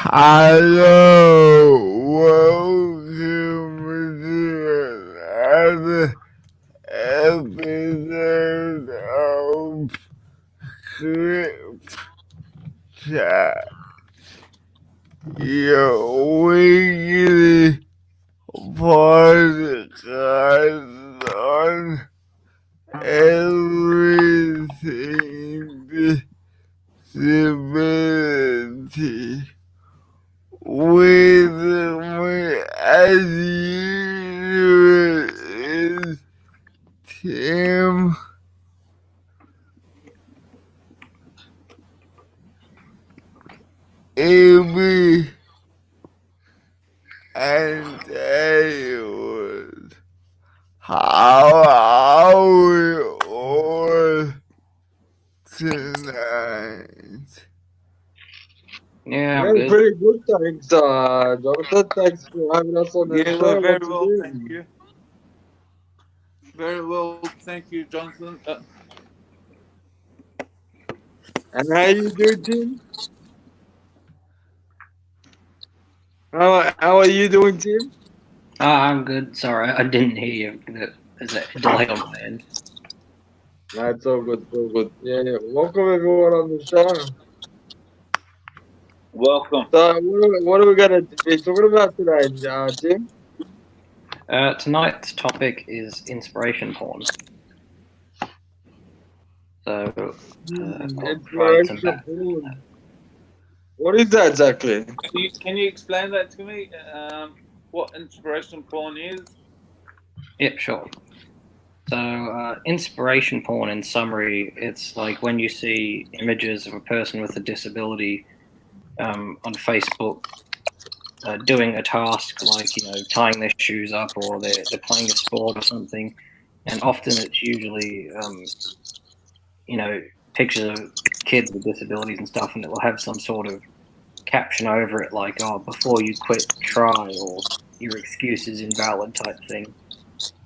Hello, welcome to another episode of CripChat, your weekly podcast on everything disability. With me as usual is Tim. Amy and Edward. How are we all tonight? Yeah, I'm Yeah, good. pretty good, thanks, Jonathan. Thanks for having us on the Yeah, show. we're very What's well, new? thank you. Very well, thank you, Jonathan. And how you doing, Tim? How are you doing, Tim? I'm good. Sorry, I didn't hear you. There's a delay on my end. That's all good, so good. Yeah. Welcome everyone on the show. Welcome. So, what are we gonna be talking about today, Tim? Tonight's topic is inspiration porn. So I'll provide some Inspiration background. porn. What is that exactly? Can you explain that to me? What inspiration porn is? Yeah, sure. So inspiration porn, in summary, it's like when you see images of a person with a disability on Facebook doing a task like tying their shoes up, or they're playing a sport or something, and often it's usually pictures of kids with disabilities and stuff, and it will have some sort of caption over it like, "Oh, before you quit, try," or "Your excuse is invalid" type thing.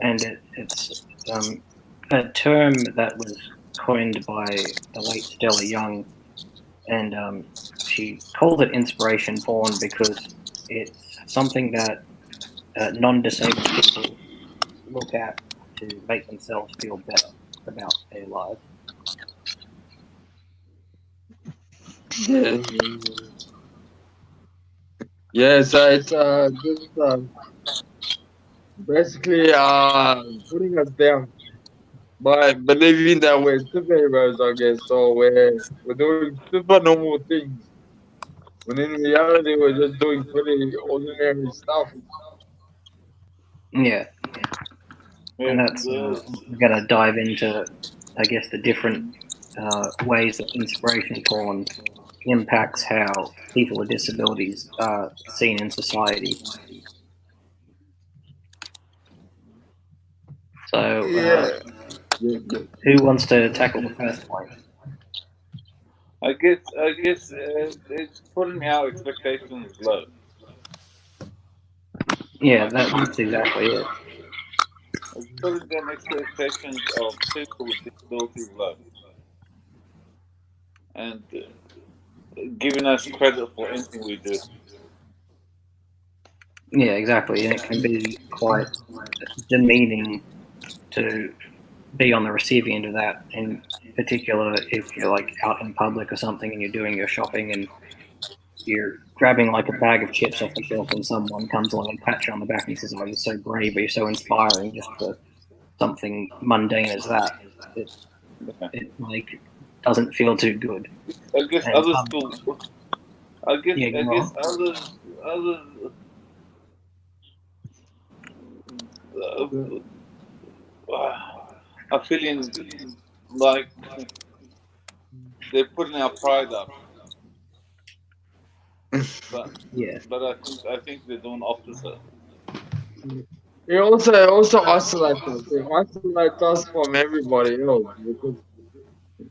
And it's a term that was coined by the late Stella Young, and she called it inspiration porn because it's something that non-disabled people look at to make themselves feel better about their lives. Yeah. Yeah. So it's just basically putting us down by believing that we're superheroes, I guess, or we're doing super normal things. When in reality, we're just doing pretty ordinary stuff. Yeah, Yeah, and that's we're going to dive into, I guess, the different ways that inspiration porn impacts how people with disabilities are seen in society. So, Yeah, who wants to tackle the first point? I guess it's putting our expectations low. Yeah, that's exactly it. It's putting them expectations of people with disabilities low, and giving us credit for anything we do. Yeah, exactly, and it can be quite demeaning to be on the receiving end of that. In particular, if you're like out in public or something and you're doing your shopping and you're grabbing like a bag of chips off the shelf and someone comes along and pats you on the back and says, "Oh, you're so brave," or "You're so inspiring," just for something mundane as that. It like doesn't feel too good. I guess And others feel. yeah, I go guess on. others are feeling like they're putting our pride up, but Yeah, I think they're doing opposite. It also isolates us. It isolates us from everybody else because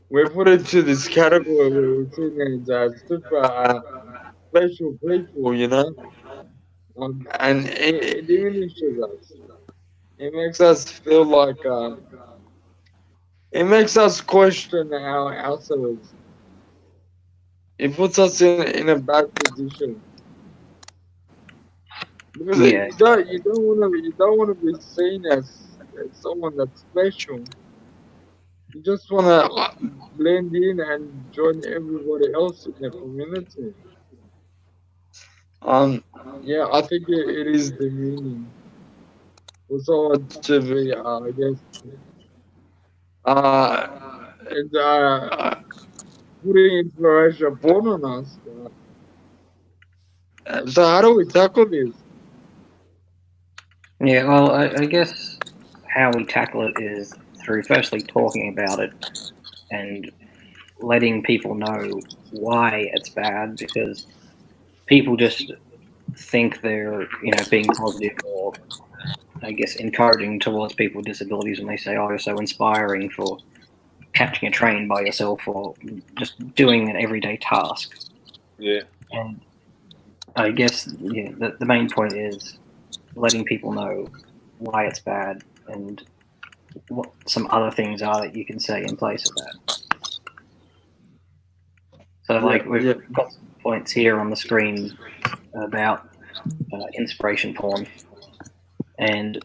we're put into this category where we're seen as super special people, and it diminishes us. It makes us feel like it makes us question ourselves. It puts us in a bad position. Because Yeah. you don't wanna be seen as someone that's special. You just wanna blend in and join everybody else in the community. Yeah, I think it is the meaning for someone to be, I guess, uh, and putting inspiration porn on us. So how do we tackle this? Yeah, well, I guess how we tackle it is through firstly talking about it and letting people know why it's bad, because people just think they're, being positive or I guess encouraging towards people with disabilities when they say, "Oh, you're so inspiring for catching a train by yourself or just doing an everyday task." Yeah. And I guess the main point is letting people know why it's bad and what some other things are that you can say in place of that. So, like, we've Yeah, got some points here on the screen about inspiration porn, and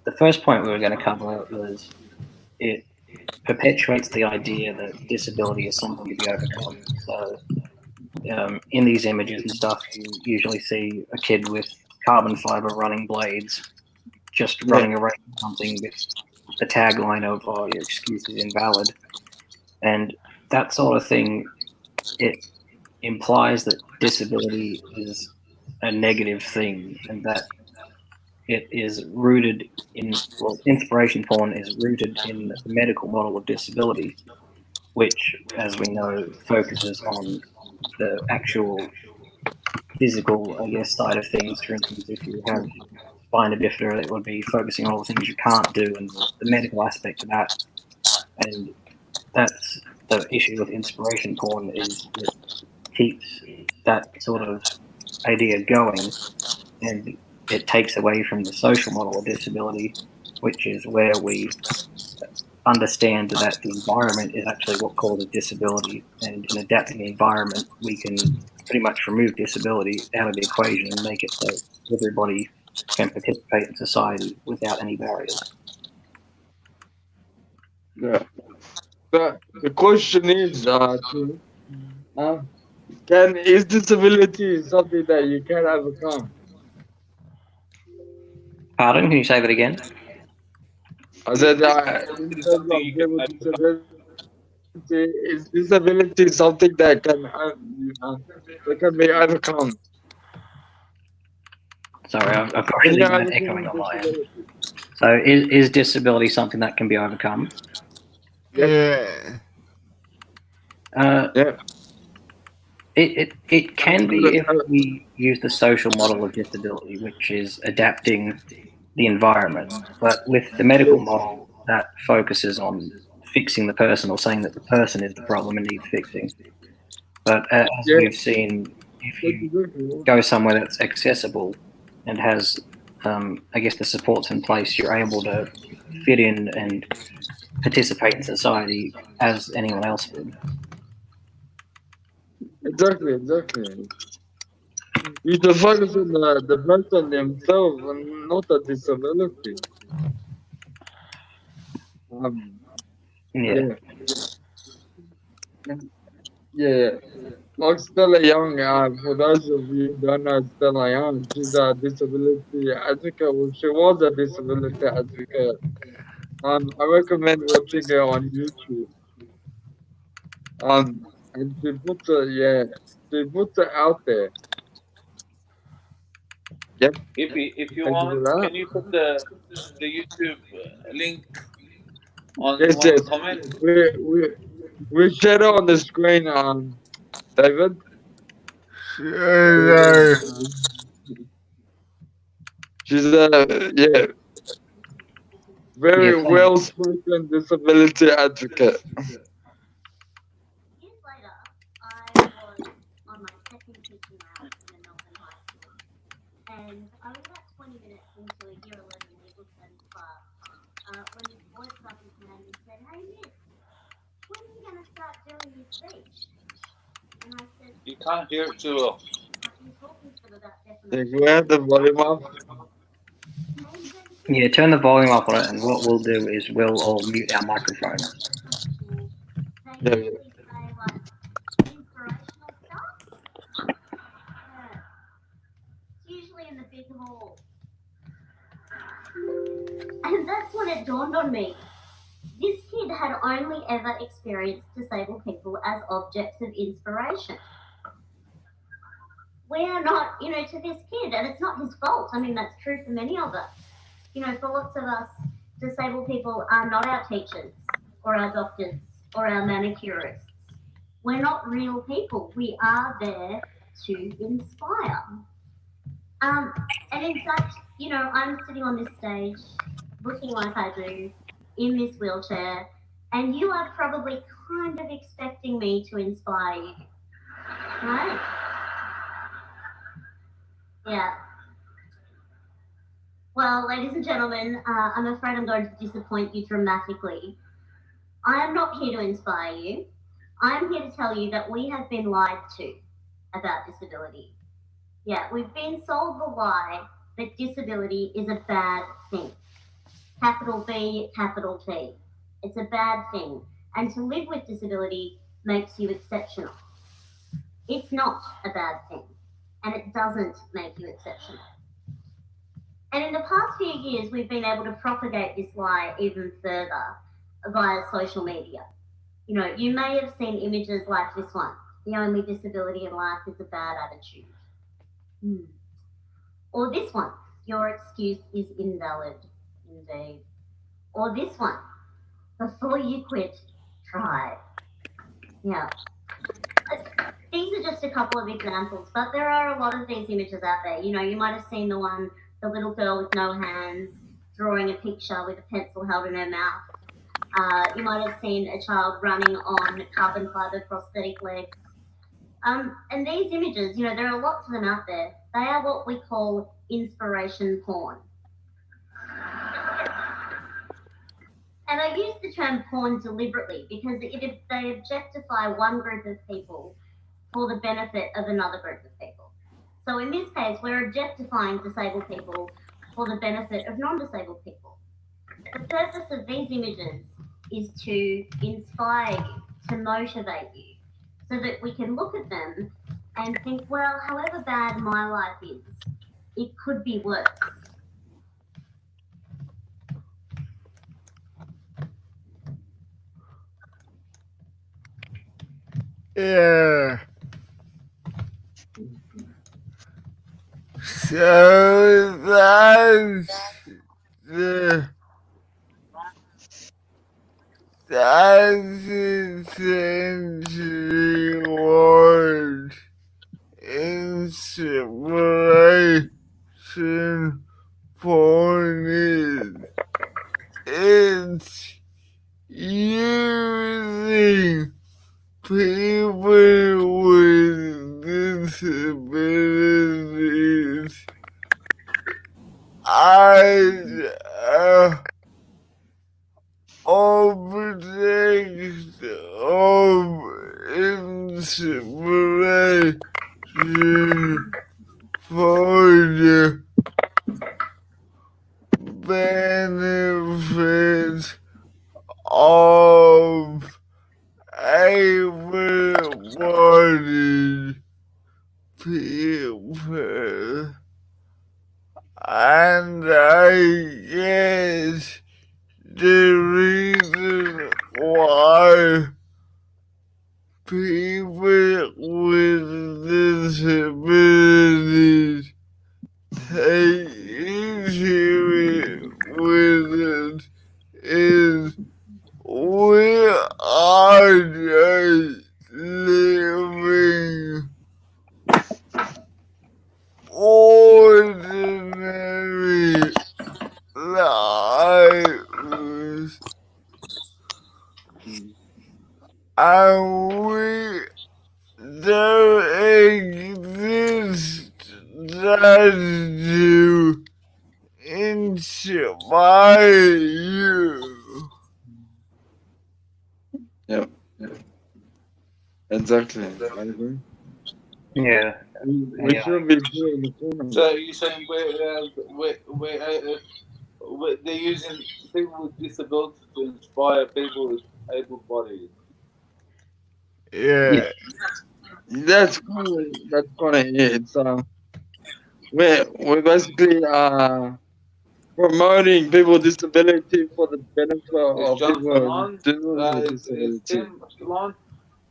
the first point we were going to cover was it perpetuates the idea that disability is something to be overcome. So, in these images and stuff, you usually see a kid with carbon fiber running blades just running around something with the tagline of "Oh, your excuse is invalid," and that sort of thing. It implies that disability is a negative thing, and that it is rooted in, well, inspiration porn is rooted in the medical model of disability, which, as we know, focuses on the actual physical, I guess, side of things. For instance, if you have spina bifida, it would be focusing on all the things you can't do and the medical aspect of that. And that's the issue with inspiration porn, is it keeps that sort of idea going, and it takes away from the social model of disability, which is where we understand that the environment is actually what causes disability, and in adapting the environment, we can pretty much remove disability out of the equation and make it so everybody can participate in society without any barriers. yeah. The question is, uh, is disability something that you can overcome? Pardon? Can you say that again? I Is said, disability in terms something of you can people with overcome? disability, is disability something that can be overcome? Sorry, I've got Can really you bad overcome echoing on my end. disability? So, is disability something that can be overcome? Yep. Yeah. Uh, Yeah. it can be if Uh, we use the social model of disability, which is adapting the environment. But with the medical yes. model, that focuses on fixing the person or saying that the person is the problem and needs fixing. But as Yeah. we've seen, if That's you exactly. go somewhere that's accessible and has, I guess, the supports in place, you're able to fit in and participate in society as anyone else would. Exactly. Exactly. You should focus on the person themselves and not the disability. Um. Yeah. Yeah. Yeah. Like Stella Young, for those of you who don't know Stella Young, she's a disability advocate. Well, she was a disability advocate. I recommend watching her on YouTube. And she puts it out there. Yep. If you Thank you for want, that. can you put the YouTube link on Yes, one yes. comment? We we we share it on the screen, David. Sure. She's a Yeah. very well spoken disability advocate. You can't hear it too well. Can we have the volume up? Yeah, turn the volume up on it, and what we'll do is we'll all mute our microphones. Yeah, yeah. Usually in the big hall. And that's when it dawned on me. This kid had only ever experienced disabled people as objects of inspiration. We're not, to this kid, and it's not his fault. I mean, that's true for many of us. For lots of us, disabled people are not our teachers or our doctors or our manicurists. We're not real people. We are there to inspire. And in fact, I'm sitting on this stage looking like I do in this wheelchair, and you are probably kind of expecting me to inspire you, right? Yeah. Well, ladies and gentlemen, I'm afraid I'm going to disappoint you dramatically. I am not here to inspire you. I'm here to tell you that we have been lied to about disability. Yeah, we've been sold the lie that disability is a bad thing. Capital B, capital T. It's a bad thing. And to live with disability makes you exceptional. It's not a bad thing. And it doesn't make you exceptional. And in the past few years, we've been able to propagate this lie even further via social media. You may have seen images like this one. The only disability in life is a bad attitude. Or this one. Your excuse is invalid. Indeed. Or this one. Before you quit, try. Yeah. These are just a couple of examples, but there are a lot of these images out there. You might have seen the little girl with no hands drawing a picture with a pencil held in her mouth. You might have seen a child running on carbon fiber prosthetic legs. And these images, there are lots of them out there. They are what we call inspiration porn. And I use the term porn deliberately because they objectify one group of people for the benefit of another group of people. So in this case, we're objectifying disabled people for the benefit of non-disabled people. The purpose of these images is to inspire you, to motivate you, so that we can look at them and think, well, however bad my life is, it could be worse. Yeah. So that's essentially what inspiration porn is. It's using people with disabilities as objects of inspiration for the benefit of able-bodied people. And I guess the reason why people with disabilities take issue with it is we are just living ordinary lives, and we don't exist just to inspire you. Yeah. Exactly. I agree. Yeah, We yeah, shouldn't be doing the corner. So you're saying they're using people with disabilities to inspire people with able bodies. yeah, Yeah. That's kind of it. It's we're basically promoting people with disability for the benefit Is of John people still who on? do not have Is disability. Tim still on?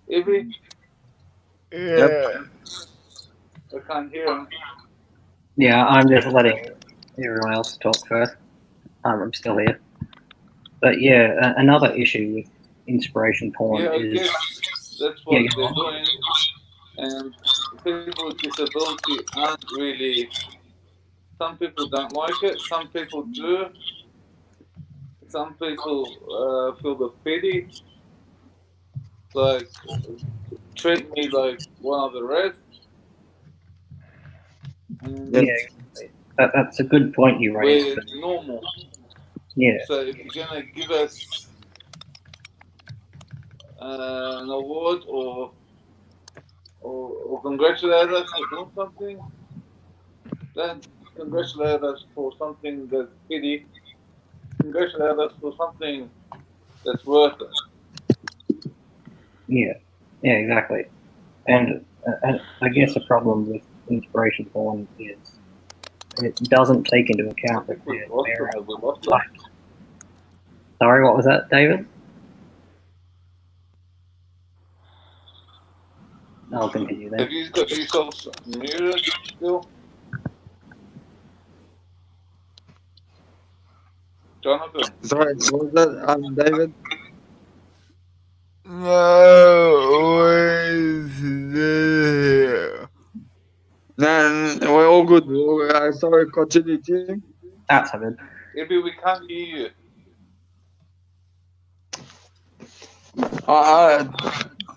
Evie? Yep. Yeah. I can't hear him. yeah. I'm just letting everyone else talk first. I'm still here. But yeah, another issue with inspiration porn Yeah, I is guess that's yeah, what they're doing. And people with disability aren't really. Some people don't like it. Some people do. Some people feel the pity. Like treat me like one of the rest. And Yep. yeah. That's a good point you raised. we're But normal. yeah, So if you're gonna give us an award or congratulate us for doing something, then congratulate us for something that's pity. Congratulate us for something that's worth it. yeah, yeah, exactly. And I guess a problem with inspiration porn is it doesn't take into I account that think we've there's lost them. various Have we lost them? types. Sorry, what was that, David? I'll continue then. Have you got yourself muted still? Jonathan? Sorry, what was that, David? No, is there? No, we're all good. Sorry, continue, Tim. That's a good. Maybe we can't hear you.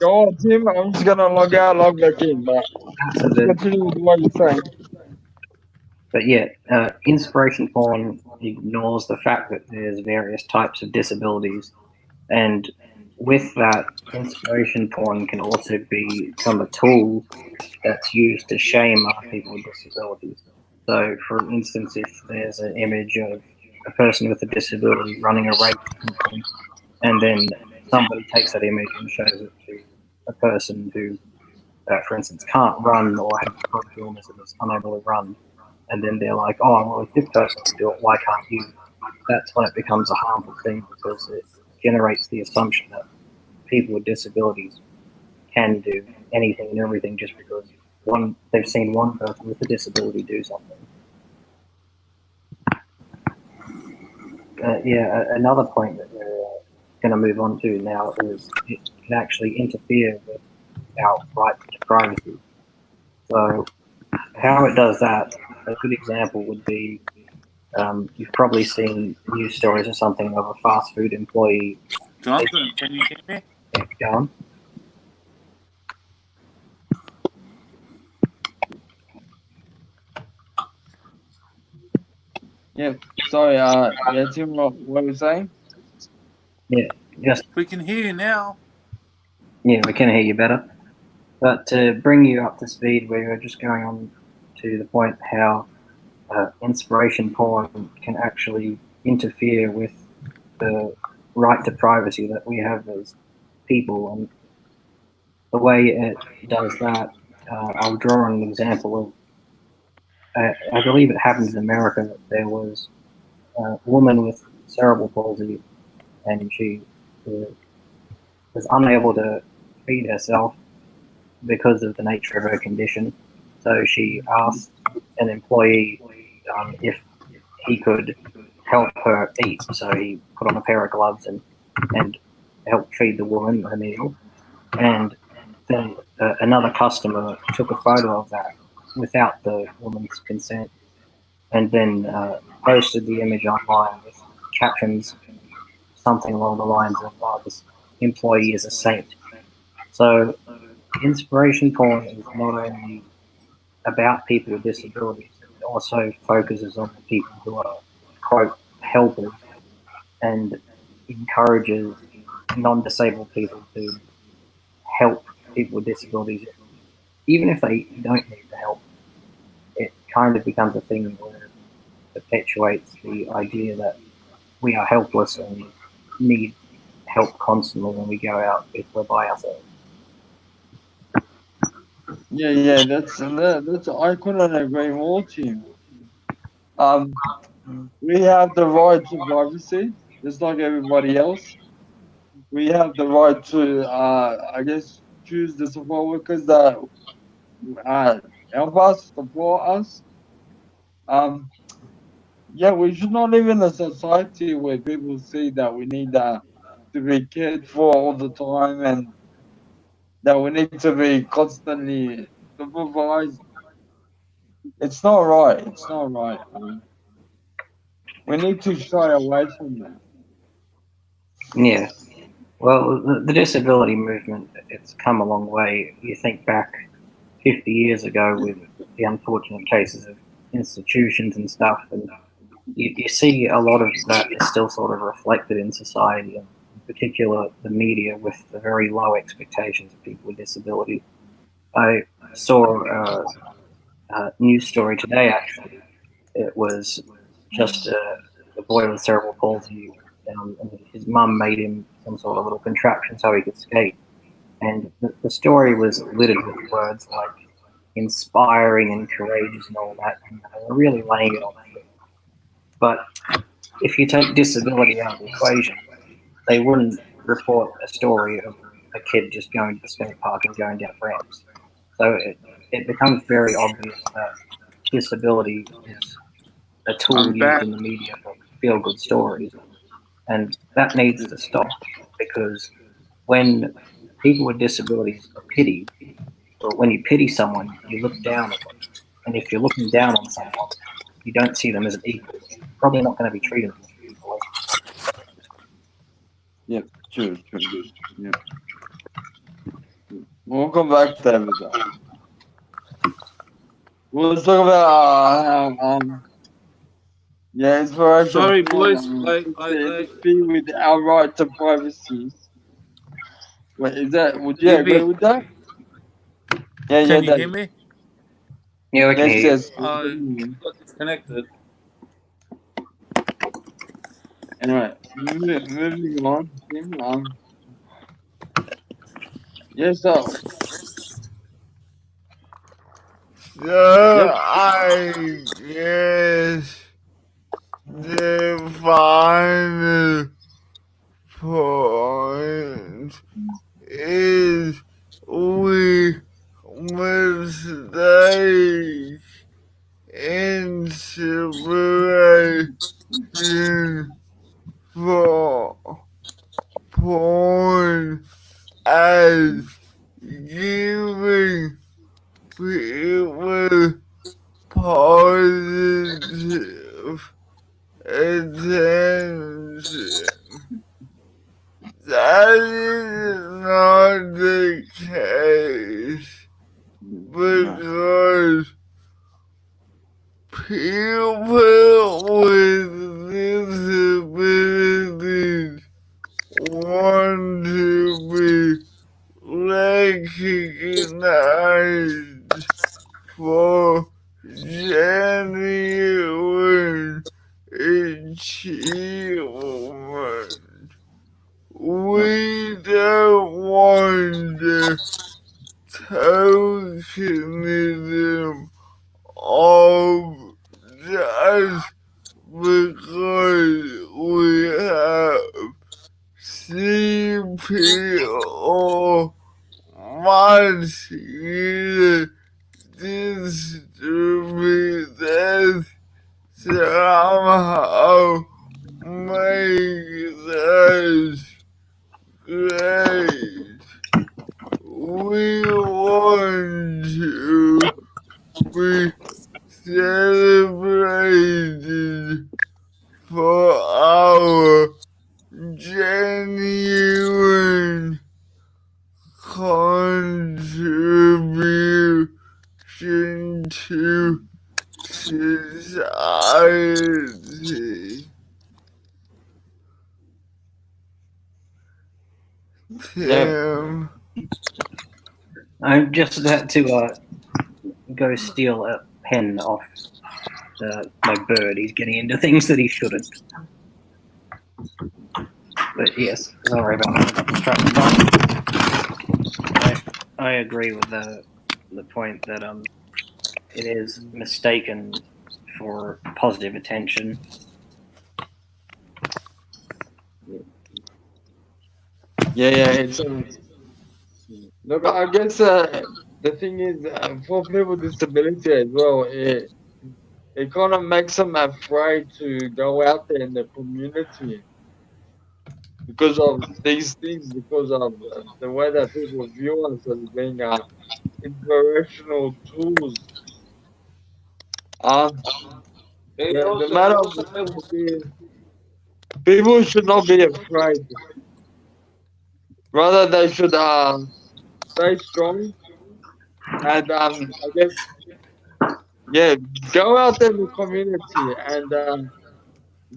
Go on, Tim. I'm just gonna log out, log back in, but That's a good. continue with what you're saying. But yeah, inspiration porn ignores the fact that there's various types of disabilities, and with that, inspiration porn can also become a tool that's used to shame other people with disabilities. So, for instance, if there's an image of a person with a disability running a race, and then somebody takes that image and shows it to a person who, for instance, can't run or has a chronic illness and is unable to run, and then they're like, "Oh, well, if this person can do it, why can't you?" That's when it becomes a harmful thing because it generates the assumption that people with disabilities can do anything and everything just because they've seen one person with a disability do something. Yeah, another point that we're going to move on to now is it can actually interfere with our right to privacy. So, how it does that, a good example would be you've probably seen news stories or something of a fast food employee. Jonathan, can you hear me? Go on. Yeah. Sorry. Yeah, Tim. What were you saying? Yeah, just We can hear you now. yeah, we can hear you better. But to bring you up to speed, we were just going on to the point how inspiration porn can actually interfere with the right to privacy that we have as people. And the way it does that, I'll draw an example of, I believe it happened in America. There was a woman with cerebral palsy, and she was unable to feed herself because of the nature of her condition. So she asked an employee if he could help her eat. So he put on a pair of gloves and helped feed the woman a meal. And then another customer took a photo of that without the woman's consent and then posted the image online with captions something along the lines of, oh, this employee is a saint. So inspiration porn is not only about people with disabilities, it also focuses on the people who are, quote, helpers and encourages non disabled people to help people with disabilities even if they don't need the help, it kind of becomes a thing where it perpetuates the idea that we are helpless and need help constantly when we go out if we're by ourselves. Yeah, that's I couldn't agree more to you. We have the right to privacy, just like everybody else. We have the right to, I guess, choose the support workers that help us, support us. Um, yeah, we should not live in a society where people see that we need to be cared for all the time and that we need to be constantly supervised. It's not right. It's not right. We need to shy away from that. Yeah. Well, the disability movement, it's come a long way. You think back 50 years ago with the unfortunate cases of institutions and stuff, and you see a lot of that is still sort of reflected in society, and in particular the media with the very low expectations of people with disabilities. I saw a news story today, actually. It was just a boy with cerebral palsy, and his mum made him some sort of little contraption so he could skate. And the story was littered with words like inspiring and courageous and all that, and they were really laying it on thick. But if you take disability out of the equation, they wouldn't report a story of a kid just going to the skate park and going down ramps. So it becomes very obvious that disability is a tool I'm used back. in the media for feel good stories. And that needs to stop because when people with disabilities are pitied, or when you pity someone, you look down at them. And if you're looking down on someone, you don't see them as an equal. You're probably not going to be treating them equally. Yep, true. Yep. Welcome back, David. We'll talk about inspiration Sorry, can boys. interfere with our right to privacy. Wait, would you agree DB, with that? Yeah, can you hear David. me? Yeah, I can hear you. Yes. I got disconnected. Anyway, moving on. Yes, so So yep. I guess the final point is we mistake inspiration for porn as giving people positive attention. That is not the case No. because people with disabilities want to be recognized for genuine achievement. Yep. We don't want the tokenism of just because we have CP or muscular dystrophy somehow makes us great. We want to be celebrated for our genuine contribution to society. Yep. Tim. I just had to go steal a pen off my bird. He's getting into things that he shouldn't. But yes, sorry about that. I agree with the point that it is mistaken for positive attention. Yeah. It's look. I guess the thing is for people with disability as well. It kind of makes them afraid to go out there in the community because of these things, because of the way that people view us as being inspirational tools. It The also matter of the fact is, people should not be afraid. Rather, they should stay strong and I guess yeah, go out there in the community and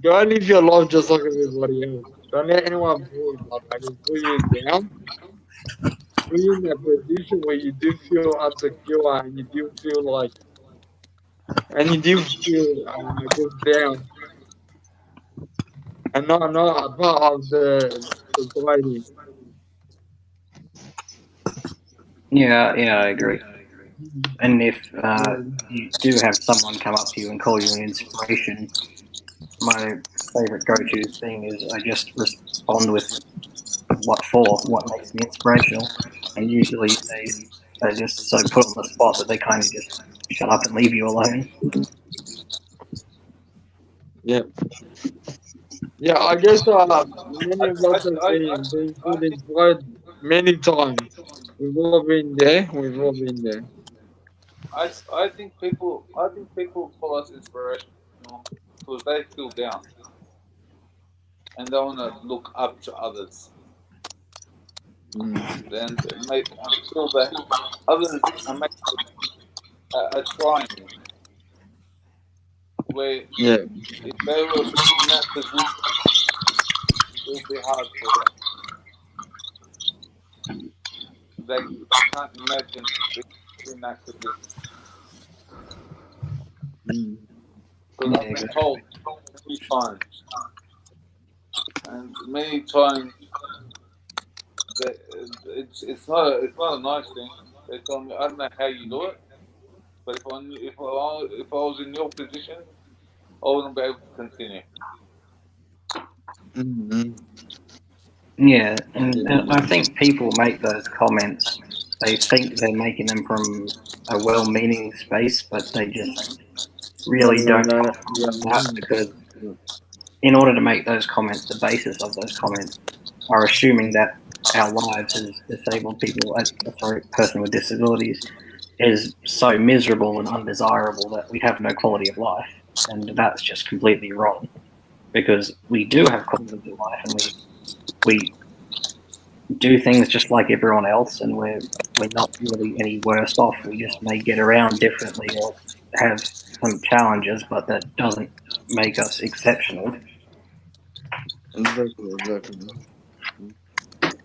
go and live your life just like everybody else. Don't let anyone pull you down, put you in a position where you do feel insecure and you do feel like, and you do feel just down and not a part of the society. Yeah, I agree. And if Yeah. you do have someone come up to you and call you an inspiration, my favorite go-to thing is I just respond with what makes me inspirational, and usually they're just so put on the spot that they kind of just shut up and leave you alone. Yeah. Yeah, I guess many of us have been put inspired many times. We've all been there. We've all been there. I think people call us inspirational because they feel down and they want to look up to others Mm. and make and feel that others are making are trying. Where Yeah. if they were in that position, it would be hard for them. They can't imagine being in that position Mm. because I've Yeah, been told many times, and many times that it's not a nice thing. They tell me I don't know how you do it, but if I was in your position, I wouldn't be able to continue. Mm. yeah, and Yeah. I think people make those comments. They think they're making them from a well-meaning space, but they just really don't No. do that, because Yeah. in order to make those comments, the basis of those comments are assuming that our lives as disabled people, person with disabilities, is so miserable and undesirable that we have no quality of life, and that's just completely wrong. Because we do have quality of life, and we do things just like everyone else, and we're not really any worse off. We just may get around differently or have some challenges, but that doesn't make us exceptional.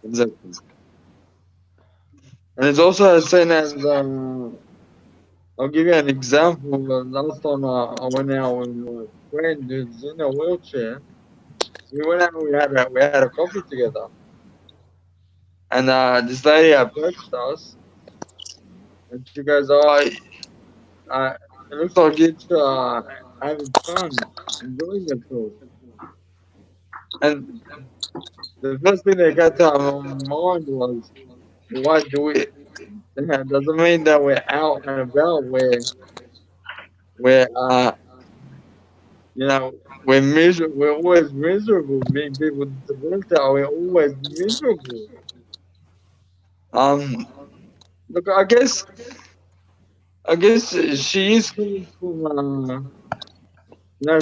Exactly. And it's also the same as I'll give you an example. Last time I went out with my friend who's in a wheelchair. We went out and we had a coffee together. And this lady approached us and she goes, "Oh, it looks like it's having fun, enjoying yourself." And the first thing that got to our mind was, "Why do it? That doesn't mean that we're out and about. We're you know, we're miserable. We're always miserable. Being people with disability, we're always miserable." Um, Look, I guess she is coming from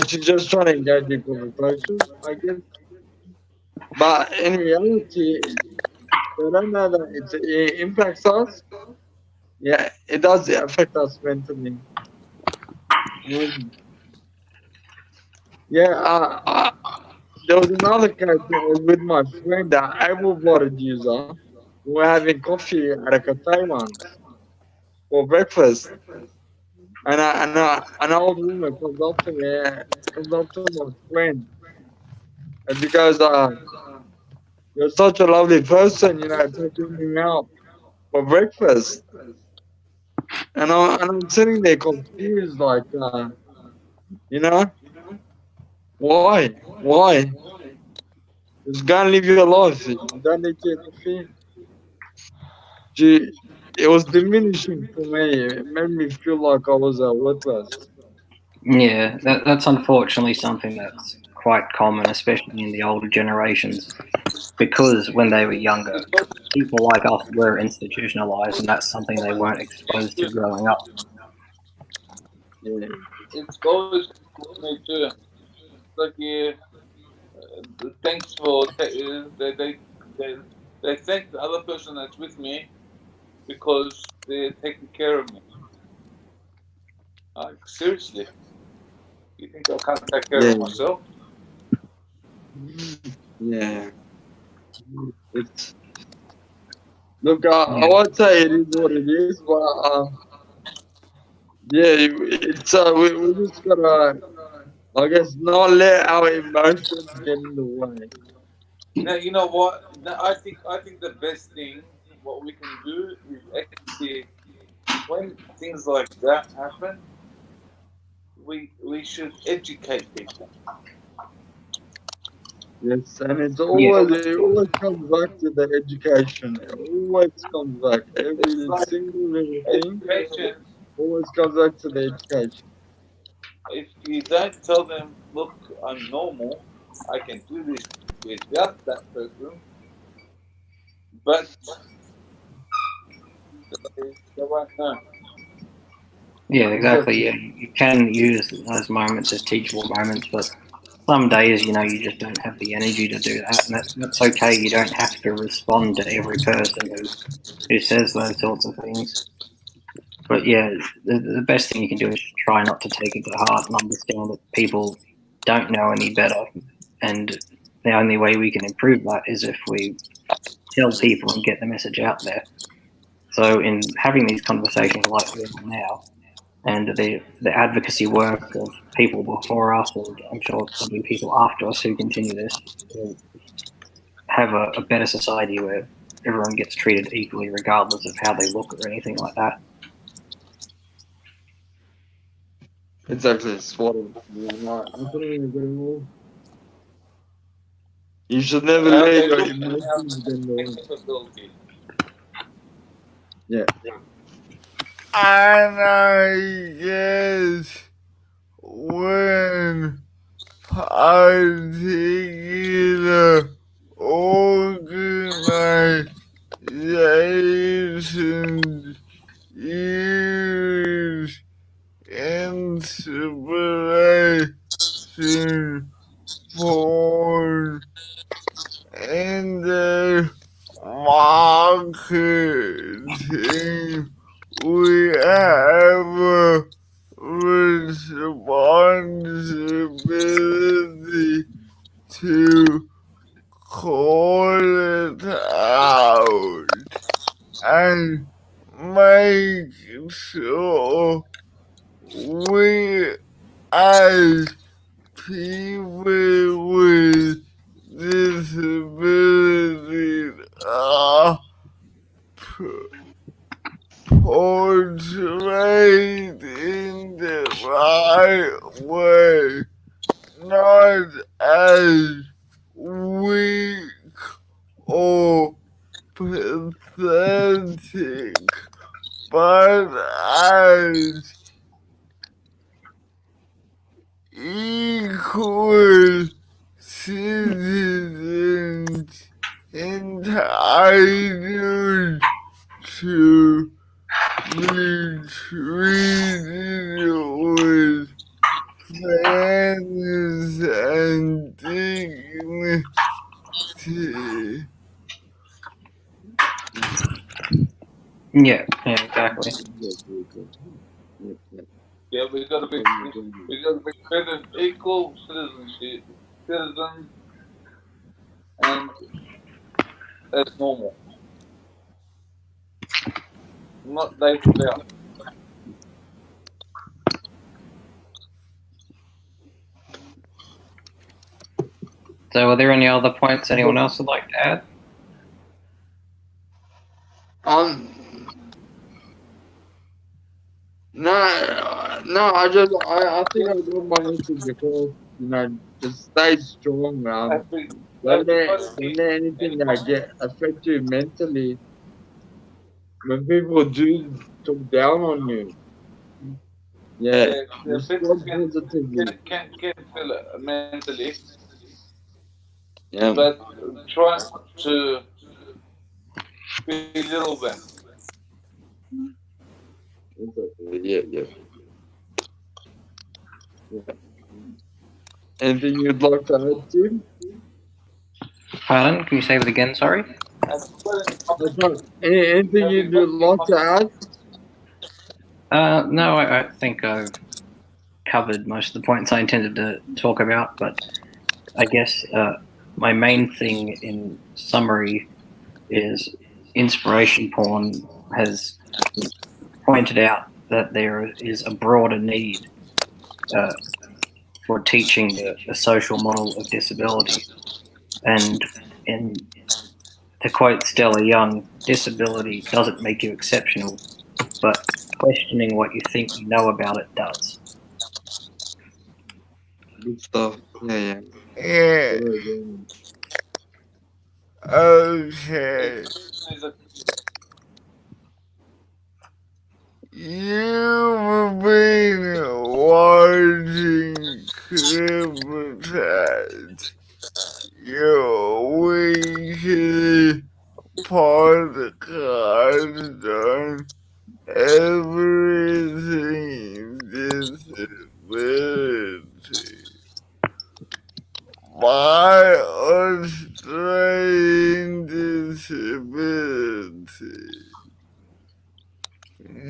she's just trying to engage in conversation, I guess. But in reality, they don't know that it impacts us. Yeah, it does affect us mentally. Um, yeah, there was another case that was with my friend, able-bodied user. we were having coffee at a cafe once for breakfast, and an old woman comes up to my friend, and because you're such a lovely person, taking me out for breakfast, and I'm sitting there confused, like, you know, why? Just go and live your life. You don't need to interfere. Gee, it was diminishing for me. It made me feel like I was worthless. Yeah, that's unfortunately something that's quite common, especially in the older generations, because when they were younger, people like us were institutionalized, and that's something they weren't exposed to growing up. Yeah, It's always with me too. Like, yeah, thanks for they they thank the other person that's with me because they're taking care of me. Like, seriously, you think I can't take care yeah, of myself? yeah. It's look. I Yeah, won't say it is what it is, but yeah, it's we just gotta, I guess, not let our emotions get in the way. Now you know what? Now, I think the best thing what we can do is actually when things like that happen, we should educate people. Yes, and yeah, it always comes back to the education. It always comes back. It's Every like single little thing education. always comes back to the education. If you don't tell them, look, I'm normal, I can do this without that person, but they won't know. yeah, exactly. Exactly. Yeah, you can use those moments as teachable moments, but some days, you just don't have the energy to do that, and that's okay. You don't have to respond to every person who says those sorts of things. But yeah, the best thing you can do is try not to take it to heart and understand that people don't know any better. And the only way we can improve that is if we tell people and get the message out there. So, in having these conversations like we are now, and the advocacy work of people before us, and I'm sure there'll be people after us who continue this, we'll have a better society where everyone gets treated equally, regardless of how they look or anything like that. Exactly. Spot on. Yeah, no, I couldn't agree more. You should never How let they your look and how emotions get in the they way. capability. Yeah. And I guess when particular organizations use inspiration for in their marketing, we have a responsibility to call it out and make sure we as people with disabilities are portrayed in the right way, not as weak or pathetic, but as equal citizens entitled to be treated with fairness and dignity. Yeah, yeah, exactly. Exactly. Yeah, yeah. Yeah, I couldn't agree more. we gotta be treated equal citizens, and as normal. not day to day. So, are there any other points anyone else would like to add? No, I think I got my message across. Just stay strong, man. Don't let anything affect you mentally. When people do talk down on you, respond positively. Can feel it mentally, Yeah, but try not to belittle them. yeah. Anything you'd like to add, Tim? Pardon? Can you say that again? Sorry. Anything you'd like to add? No, I think I've covered most of the points I intended to talk about, but I guess my main thing in summary is inspiration porn has pointed out that there is a broader need for teaching the social model of disability. And in to quote Stella Young, disability doesn't make you exceptional, but questioning what you think you know about it does. Good stuff. Yeah. Yeah. Okay. You've been watching CripChat, your weekly podcast on everything disability. My Australian disability.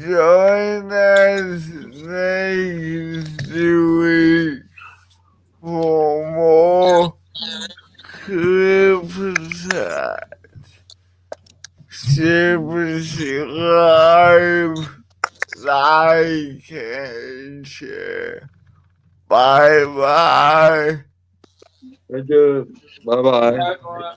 Join us next week for more CripChat. Subscribe, like, and share. Bye bye. Thank you. Bye bye. Bye.